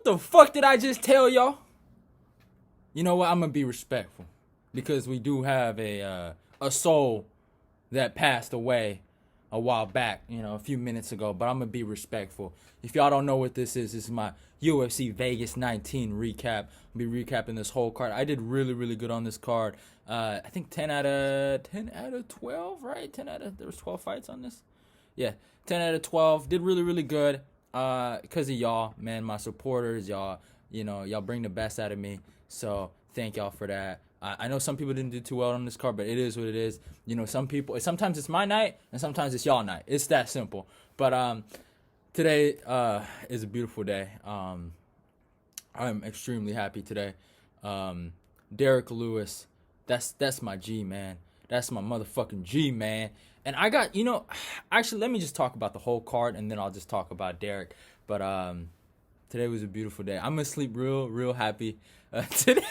What the fuck did I just tell y'all? You know what? I'm gonna be respectful because we do have a soul that passed away a while back, a few minutes ago. But I'm gonna be respectful. If y'all don't know what this is my UFC Vegas 19 recap. I'll be recapping this whole card. I did really, really good on this card. I think 10 out of 12, right? There was 12 fights on this. Yeah, 10 out of 12. Did really, really good. Because of y'all, man, my supporters, y'all bring the best out of me. So thank y'all for that. I know some people didn't do too well on this card, but it is what it is. Some people, sometimes it's my night and sometimes it's y'all night. It's that simple. But today is a beautiful day. I'm extremely happy today. Derrick Lewis, that's my G, man. That's my motherfucking G, man. And I got, actually, let me just talk about the whole card, and then I'll just talk about Derrick. But today was a beautiful day. I'm going to sleep real, real happy today.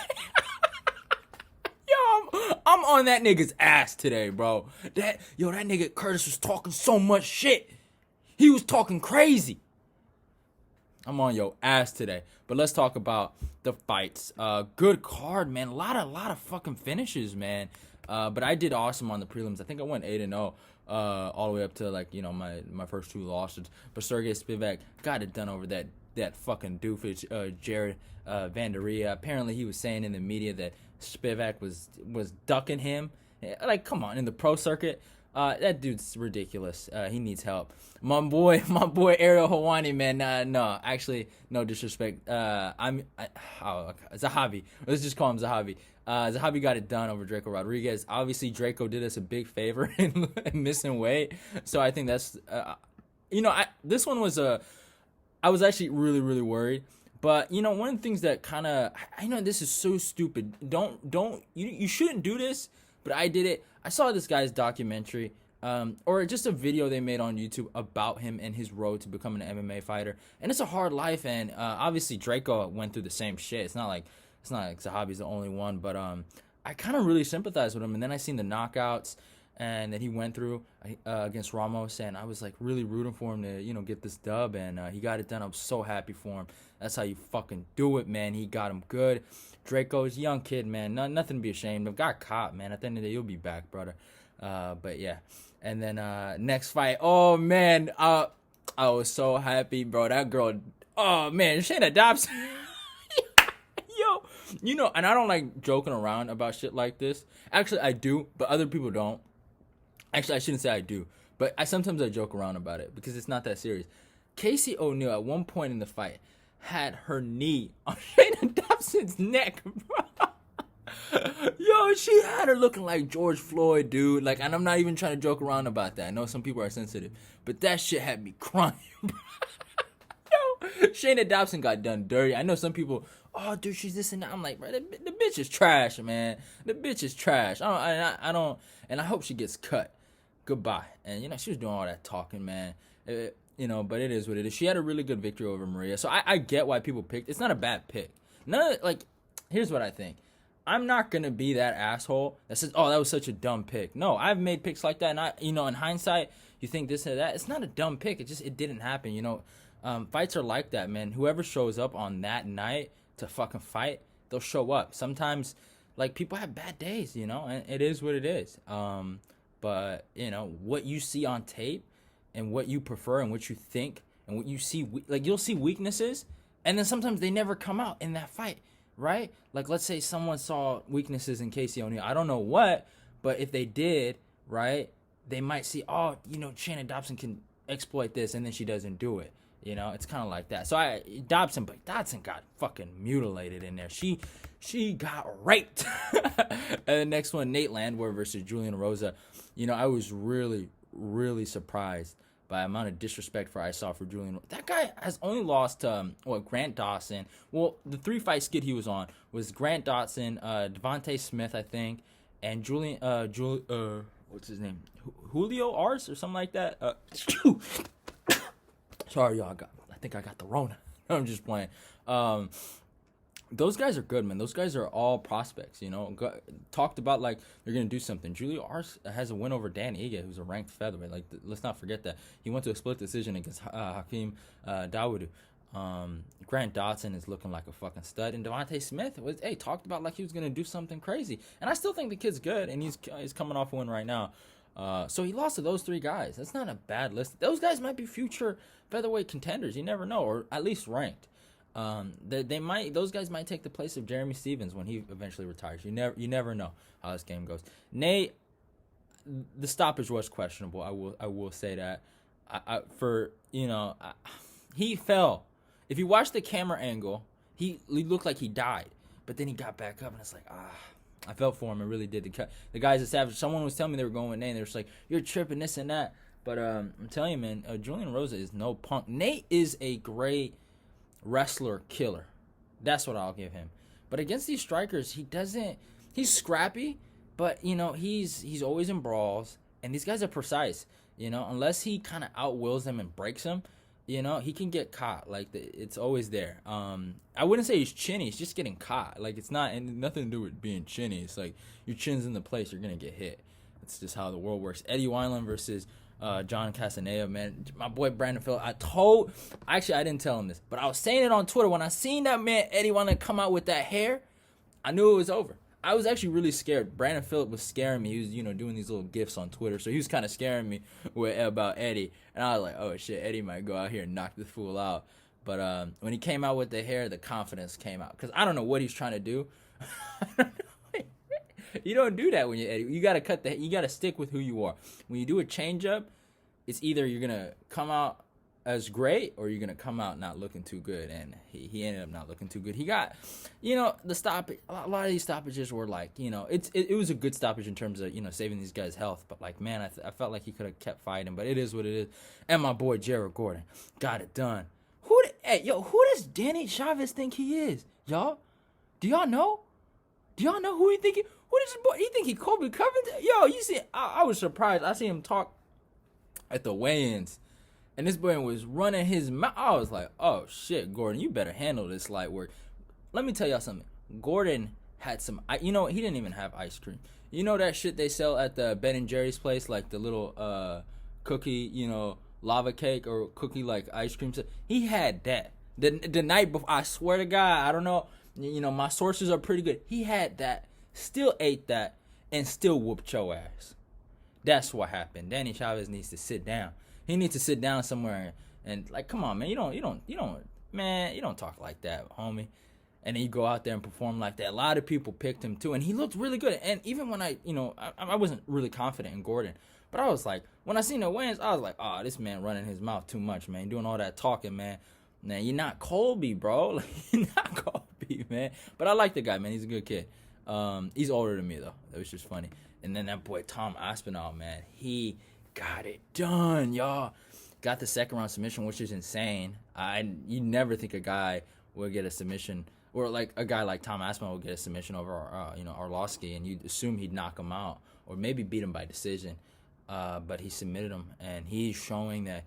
Yo, I'm on that nigga's ass today, bro. That nigga Curtis was talking so much shit. He was talking crazy. I'm on your ass today. But let's talk about the fights. Good card, man. A lot of fucking finishes, man. But I did awesome on the prelims. I think I went 8-0 all the way up to my first 2 losses. But Sergey Spivak got it done over that fucking doofus Jared Vanderia. Apparently he was saying in the media that Spivak was ducking him. Like, come on, in the pro circuit. That dude's ridiculous. He needs help. My boy Ariel Helwani, man. No, actually, no disrespect. Zahavi. Let's just call him Zahavi. Zahavi got it done over Draco Rodriguez. Obviously, Draco did us a big favor in missing weight. So I think that's, this one was I was actually really, really worried. But, one of the things that kind of, I know this is so stupid. You shouldn't do this, but I did it. I saw this guy's documentary, or just a video they made on YouTube about him and his road to becoming an MMA fighter. And it's a hard life, and obviously Draco went through the same shit. It's not like Zahavi's the only one, but I kind of really sympathize with him. And then I seen the knockouts and that he went through against Ramos, and I was like really rooting for him to get this dub, and he got it done. I'm so happy for him. That's how you fucking do it, man. He got him good. Draco's a young kid, man. Nothing to be ashamed of. Got caught, man. At the end of the day, you'll be back, brother. But yeah. And then next fight. Oh man, I was so happy, bro. That girl. Oh man, Shayna Dobson. Yo, and I don't like joking around about shit like this. Actually, I do, but other people don't. Actually, I shouldn't say I do, but sometimes I joke around about it because it's not that serious. Casey O'Neill at one point in the fight had her knee on Shayna Dobson's neck, bro. Yo, she had her looking like George Floyd, dude. Like, and I'm not even trying to joke around about that. I know some people are sensitive, but that shit had me crying, bro. Yo, Shayna Dobson got done dirty. I know some people, oh, dude, she's this and that. I'm like, bro, the bitch is trash, man. The bitch is trash. I don't, and I hope she gets cut. Goodbye. And, she was doing all that talking, man. But it is what it is. She had a really good victory over Maria. So I get why people picked. It's not a bad pick. Here's what I think. I'm not going to be that asshole that says, oh, that was such a dumb pick. No, I've made picks like that. And in hindsight, you think this and that. It's not a dumb pick. It didn't happen. Fights are like that, man. Whoever shows up on that night to fucking fight, they'll show up. Sometimes, people have bad days, and it is what it is. But, what you see on tape and what you prefer and what you think and what you see, you'll see weaknesses, and then sometimes they never come out in that fight, right? Like, let's say someone saw weaknesses in Casey O'Neill. I don't know what, but if they did, right, they might see, oh, Shannon Dobson can exploit this, and then she doesn't do it. It's kind of like that. So Dobson got fucking mutilated in there. She got raped. And the next one, Nate Landor versus Julian Rosa. I was really, really surprised by the amount of disrespect I saw for Julian. That guy has only lost to Grant Dawson. Well, the 3-fight skid he was on was Grant Dawson, Devontae Smith, I think, and Julian. What's his name? Julio Ars or something like that. Sorry, y'all. I think I got the Rona. I'm just playing. Those guys are good, man. Those guys are all prospects, Talked about they're going to do something. Julio Ars has a win over Dan Ige, who's a ranked featherweight. Let's not forget that. He went to a split decision against Hakeem Dawodu. Grant Dotson is looking like a fucking stud, and Devontae Smith was talked about like he was gonna do something crazy, and I still think the kid's good, and he's coming off a win right now. So he lost to those 3 guys. That's not a bad list. Those guys might be future featherweight contenders. You never know, or at least ranked. They might. Those guys might take the place of Jeremy Stevens when he eventually retires. You never know how this game goes. Nate, the stoppage was questionable. I will say that. He fell. If you watch the camera angle, he looked like he died, but then he got back up, and it's like, I felt for him. I really did. The guy's a savage. Someone was telling me they were going with Nate, and they were just like, you're tripping, this and that. But I'm telling you, man, Julian Rosa is no punk. Nate is a great wrestler killer. That's what I'll give him. But against these strikers, he's scrappy, but, he's always in brawls, and these guys are precise. Unless he kind of outwills them and breaks them, he can get caught. Like, it's always there. I wouldn't say he's chinny. He's just getting caught. Like, it's not, and nothing to do with being chinny. It's like your chin's in the place, you're going to get hit. It's just how the world works. Eddie Wineland versus John Castaneda, man. My boy Brandon Phillips. I didn't tell him this, but I was saying it on Twitter. When I seen that man, Eddie Wineland, come out with that hair, I knew it was over. I was actually really scared. Brandon Phillips was scaring me. He was, doing these little gifs on Twitter, so he was kind of scaring me about Eddie. And I was like, oh shit, Eddie might go out here and knock this fool out. But when he came out with the hair, the confidence came out. Because I don't know what he's trying to do. You don't do that when you're Eddie. You gotta you gotta stick with who you are. When you do a change up, it's either you're gonna come out as great or you're gonna come out not looking too good, and he ended up not looking too good. He got, the stoppage. A lot of these stoppages were like, it was a good stoppage in terms of saving these guys' health, but like, man, I felt like he could have kept fighting, but it is what it is. And my boy Jared Gordon got it done. Who does Danny Chavez think he is, y'all? Do y'all know? Who he think? Who does this boy? He think he Kobe Covington? Yo, you see, I was surprised. I see him talk at the weigh-ins. And this boy was running his mouth. I was like, oh, shit, Gordon, you better handle this light work. Let me tell y'all something. Gordon had some, he didn't even have ice cream. You know that shit they sell at the Ben & Jerry's place, like the little cookie, lava cake or cookie, like, ice cream? He had that. The night before, I swear to God, I don't know, my sources are pretty good. He had that, still ate that, and still whooped your ass. That's what happened. Danny Chavez needs to sit down. He needs to sit down somewhere and like, come on, man. You don't talk like that, homie. And then you go out there and perform like that. A lot of people picked him too, and he looked really good. And even when I wasn't really confident in Gordon, but I was like, when I seen the wins, I was like, oh, this man running his mouth too much, man, doing all that talking, man. Man, you're not Colby, bro. Like, you're not Colby, man. But I like the guy, man. He's a good kid. He's older than me though. That was just funny. And then that boy Tom Aspinall, man, he got it done, y'all. Got the second round submission, which is insane. You never think a guy would get a submission, or like a guy like Tom Aspinall would get a submission over Arlovsky, and you'd assume he'd knock him out or maybe beat him by decision. But he submitted him, and he's showing that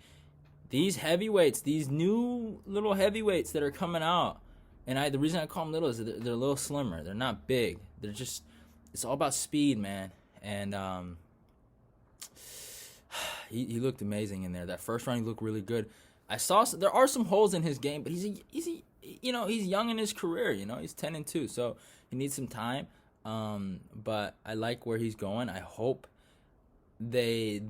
these heavyweights, these new little heavyweights that are coming out, and the reason I call them little is they're a little slimmer. They're not big. They're just, it's all about speed, man. And he looked amazing in there. That first round, he looked really good. I saw there are some holes in his game, but he's young in his career. He's 10-2, so he needs some time. But I like where he's going. I hope they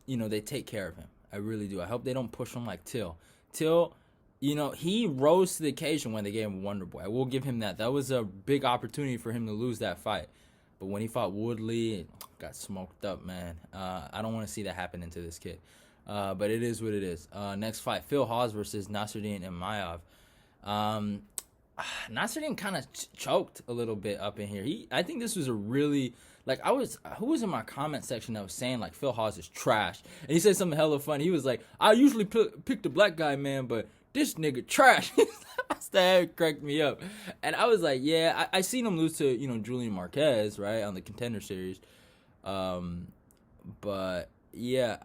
take care of him. I really do. I hope they don't push him like Till. Till, he rose to the occasion when they gave him Wonder Boy. I will give him that. That was a big opportunity for him to lose that fight. But when he fought Woodley, it got smoked up, man. I don't want to see that happen to this kid. But it is what it is. Next fight, Phil Haas versus Nasruddin and Mayav. Nasruddin kind of choked a little bit up in here. I think this was a really, who was in my comment section that was saying, like, Phil Haas is trash? And he said something hella funny. He was like, I usually pick the black guy, man, but this nigga trash. That cracked me up. And I was like, yeah, I seen him lose to, Julian Marquez, right, on the Contender Series. But, yeah,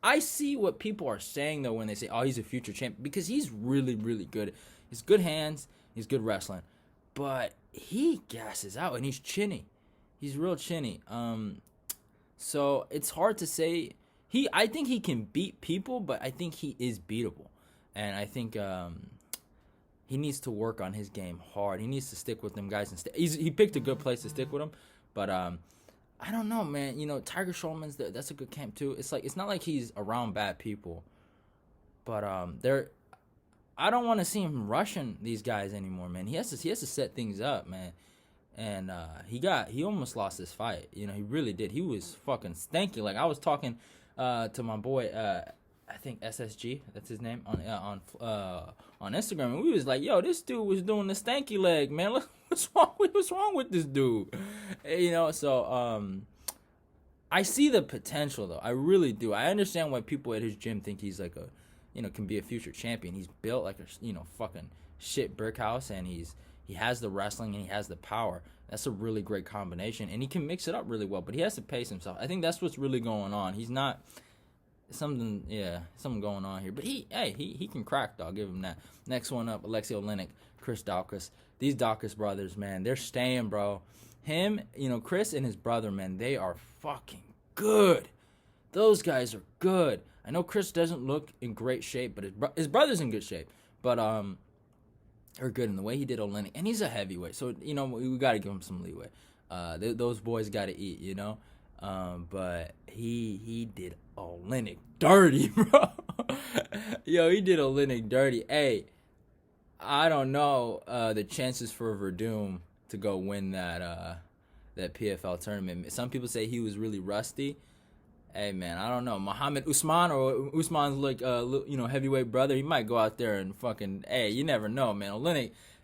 I see what people are saying, though, when they say, oh, he's a future champ, because he's really, really good. He's good hands. He's good wrestling. But he gasses out, and he's chinny. He's real chinny. So it's hard to say. I think he can beat people, but I think he is beatable. and I think he needs to work on his game hard. He needs to stick with them guys and he picked a good place to stick with them, but I don't know, man. You know, Tiger Schulman's that's a good camp too. It's not like he's around bad people, but I don't want to see him rushing these guys anymore, man. He has to set things up, man. And he almost lost this fight. You know, he really did. He was fucking stanky. Like, I was talking to my boy, I think SSG, that's his name, on Instagram, and we was like, yo, this dude was doing the stanky leg, man. Look, what's wrong with this dude? You know, so I see the potential though. I really do. I understand why people at his gym think he's like can be a future champion. He's built like a fucking shit brick house, and he has the wrestling and he has the power. That's a really great combination, and he can mix it up really well, but he has to pace himself. I think that's what's really going on. He's not something going on here, but he can crack, though. I'll give him that. Next one up, Alexei Oleinik, Chris Daukaus. These Daukaus brothers, man, they're staying, bro. Him, Chris and his brother, man, they are fucking good. Those guys are good. I know Chris doesn't look in great shape, but his brother's in good shape. But they're good in the way he did Oleinik, and he's a heavyweight, so we got to give him some leeway. Those boys got to eat, but he did Oleinik dirty, bro. Yo, he did Oleinik dirty. Hey, I don't know the chances for Verdum to go win that PFL tournament. Some people say he was really rusty. Hey, man, I don't know. Muhammad Usman, or Usman's like heavyweight brother, he might go out there and fucking, hey, you never know, man.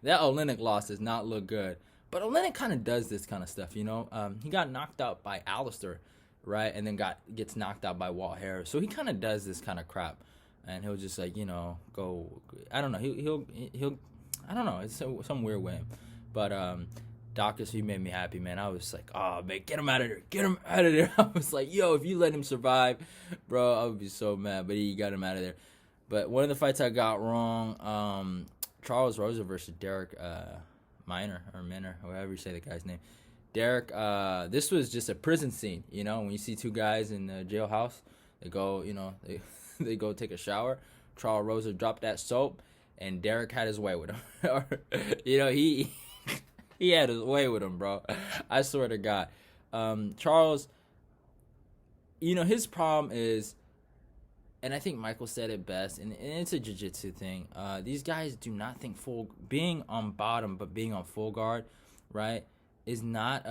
That Oleinik loss does not look good. But Oleinik kind of does this kind of stuff, He got knocked out by Alistair, right? And then gets knocked out by Walt Harris. So he kind of does this kind of crap. And he'll just go, I don't know. He'll I don't know. It's some weird way. But Daukaus, he made me happy, man. I was like, oh, man, get him out of there. Get him out of there. I was like, yo, if you let him survive, bro, I would be so mad. But he got him out of there. But one of the fights I got wrong, Charles Rosa versus Derrick Minor, however you say the guy's name. Derrick, this was just a prison scene, when you see two guys in the jailhouse, they go, they go take a shower. Charles Rosa dropped that soap, and Derrick had his way with him. He had his way with him, bro. I swear to God. Charles, his problem is, and I think Michael said it best, and it's a jiu-jitsu thing. These guys do not think being on bottom but being on full guard, right, is not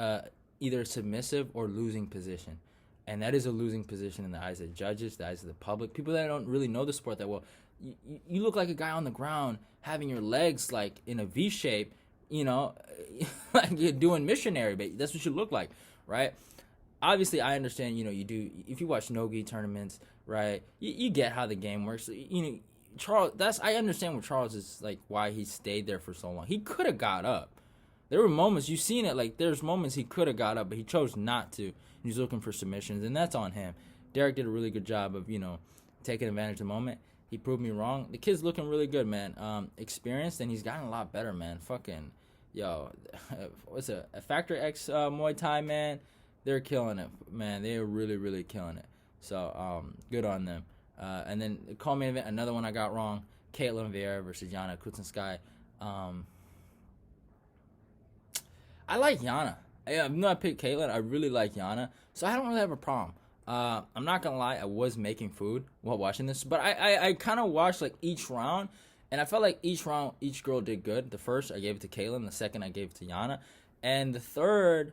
either submissive or losing position. And that is a losing position in the eyes of judges, the eyes of the public, people that don't really know the sport that well. You look like a guy on the ground having your legs like in a V shape, like you're doing missionary, but that's what you look like, right? Obviously, I understand, you do, if you watch no-gi tournaments, right, you get how the game works. Charles, I understand what Charles is, like, why he stayed there for so long. He could have got up. There were moments, you've seen it, like, there's moments he could have got up, but he chose not to. He's looking for submissions, and that's on him. Derrick did a really good job of, taking advantage of the moment. He proved me wrong. The kid's looking really good, man. Experienced, and he's gotten a lot better, man. Fucking, yo, what's a Factor X Muay Thai, man? They're killing it, man. They are really, really killing it. So, good on them. And then the co-main event, another one I got wrong. Caitlin Vieira versus Yana Kutsinskaya. I like Yana. Even though I picked Caitlin, I really like Yana. So I don't really have a problem. I'm not going to lie, I was making food while watching this. But I kind of watched like each round. And I felt like each round, each girl did good. The first, I gave it to Caitlin. The second, I gave it to Yana. And the third,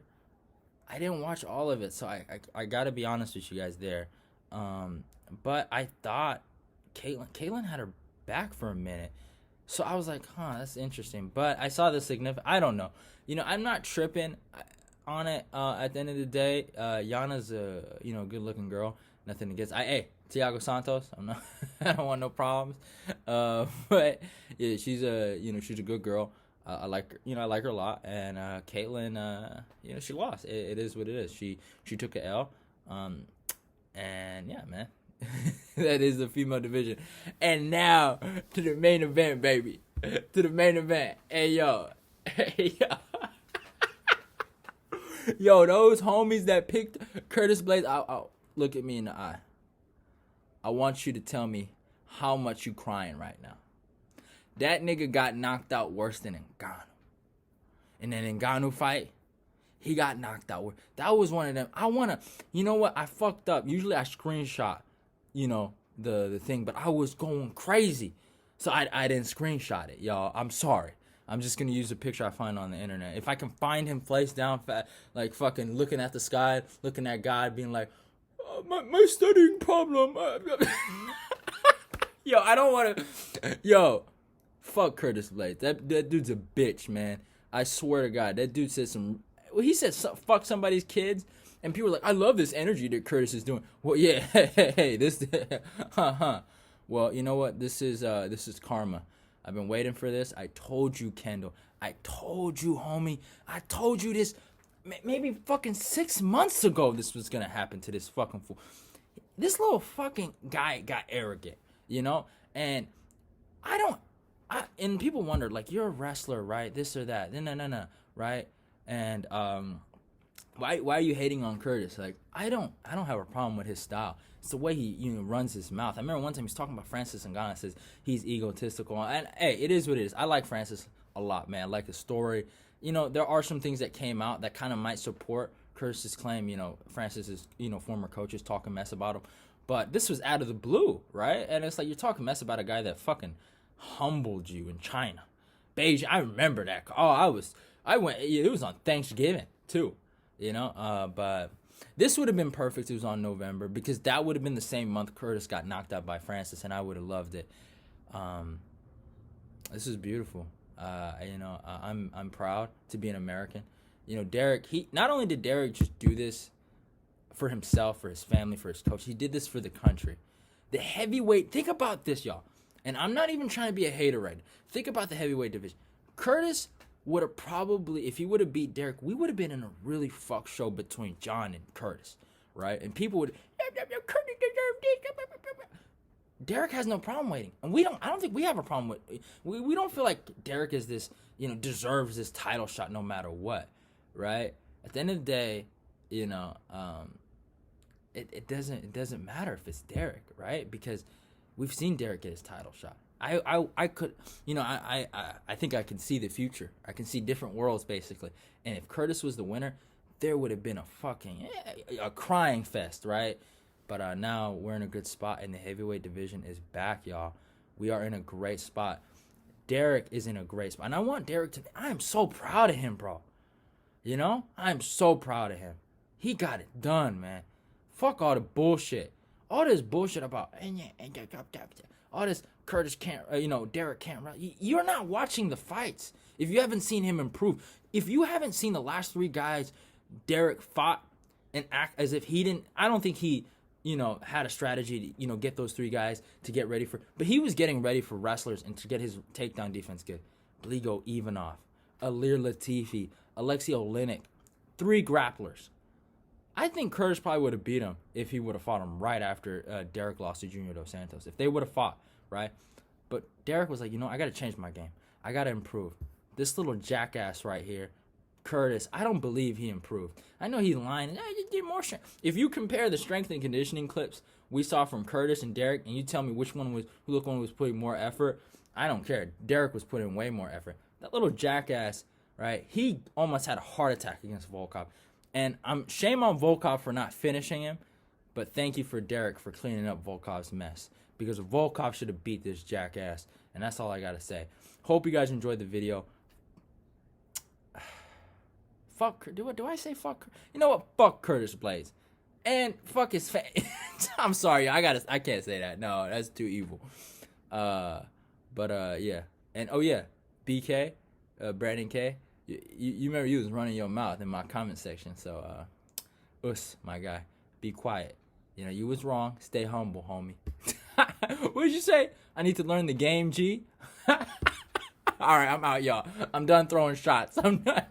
I didn't watch all of it. So I got to be honest with you guys there. But I thought Caitlin had her back for a minute. So I was like, that's interesting. But I saw the significant. I don't know. I'm not tripping on it. At the end of the day, Yana's a good looking girl. Nothing against. Thiago Santos. I don't want no problems. But yeah, she's a good girl. I like her. I like her a lot. And Caitlin, she lost. It is what it is. She took a L. And yeah, man. That is the female division. And now to the main event, baby. To the main event. Hey, yo. Yo, those homies that picked Curtis Blades, look at me in the eye. I want you to tell me how much you crying right now. That nigga got knocked out worse than Ngannou. In an Ngannou fight, he got knocked out. That was one of them. You know what? I fucked up. Usually I screenshot, the thing, but I was going crazy. So I didn't screenshot it, y'all. I'm sorry. I'm just going to use a picture I find on the internet. If I can find him face down, like fucking looking at the sky, looking at God, being like, oh, my studying problem. Yo, I don't want to. Yo, fuck Curtis Blades. That dude's a bitch, man. I swear to God. That dude said he said fuck somebody's kids. And people were like, I love this energy that Curtis is doing. Well, yeah, hey, this, Well, you know what? This is karma. I've been waiting for this. I told you, Kendall. I told you, homie. I told you this maybe fucking 6 months ago this was going to happen to this fucking fool. This little fucking guy got arrogant, And and people wonder, like, you're a wrestler, right? This or that. No, right? And why are you hating on Curtis? Like, I don't have a problem with his style. It's the way he runs his mouth. I remember one time he was talking about Francis Ngannou, says he's egotistical. And hey, it is what it is. I like Francis a lot, man. I like his story. There are some things that came out that kind of might support Curtis's claim. Francis's former coaches talking mess about him. But this was out of the blue, right? And it's like you're talking mess about a guy that fucking humbled you in China. Beijing, I remember that. I went, it was on Thanksgiving too, but this would have been perfect. It was on November because that would have been the same month Curtis got knocked out by Francis, and I would have loved it. This is beautiful. I'm proud to be an American. Derrick, not only did Derrick just do this for himself, for his family, for his coach, he did this for the country. The heavyweight, think about this, y'all. And I'm not even trying to be a hater right now. Think about the heavyweight division. Curtis would have probably, if he would have beat Derrick, we would have been in a really fuck show between John and Curtis, right? And people would, Curtis deserved this. Derrick has no problem waiting, and I don't think we have a problem with. We don't feel like Derrick is this, deserves this title shot no matter what, right? At the end of the day, it doesn't matter if it's Derrick, right? Because we've seen Derrick get his title shot. I could, I think I can see the future. I can see different worlds, basically. And if Curtis was the winner, there would have been a crying fest, right? But now we're in a good spot, and the heavyweight division is back, y'all. We are in a great spot. Derrick is in a great spot. And I want Derrick to, I am so proud of him, bro. I am so proud of him. He got it done, man. Fuck all the bullshit. All this bullshit about, all this Curtis can't, Derrick can't run. You're not watching the fights if you haven't seen him improve. If you haven't seen the last three guys Derrick fought and act as if he didn't, I don't think he, had a strategy to, get those three guys to get ready for, but he was getting ready for wrestlers and to get his takedown defense good. Bligo Ivanov, Alir Latifi, Alexei Oleinik, 3 grapplers. I think Curtis probably would have beat him if he would have fought him right after Derrick lost to Junior Dos Santos. If they would have fought, right? But Derrick was like, I got to change my game. I got to improve. This little jackass right here, Curtis, I don't believe he improved. I know he's lying. I just did more strength. If you compare the strength and conditioning clips we saw from Curtis and Derrick, and you tell me which one was putting more effort, I don't care. Derrick was putting way more effort. That little jackass, right? He almost had a heart attack against Volkov. And shame on Volkov for not finishing him, but thank you for Derrick for cleaning up Volkov's mess. Because Volkov should have beat this jackass. And that's all I got to say. Hope you guys enjoyed the video. Fuck, do I say fuck? You know what? Fuck Curtis Blades. And fuck his face. I'm sorry, I can't say that. No, that's too evil. Yeah. And BK, Brandon K. You remember you was running your mouth in my comment section. So, my guy, be quiet. You was wrong. Stay humble, homie. What did you say? I need to learn the game, G. All right, I'm out, y'all. I'm done throwing shots. I'm done.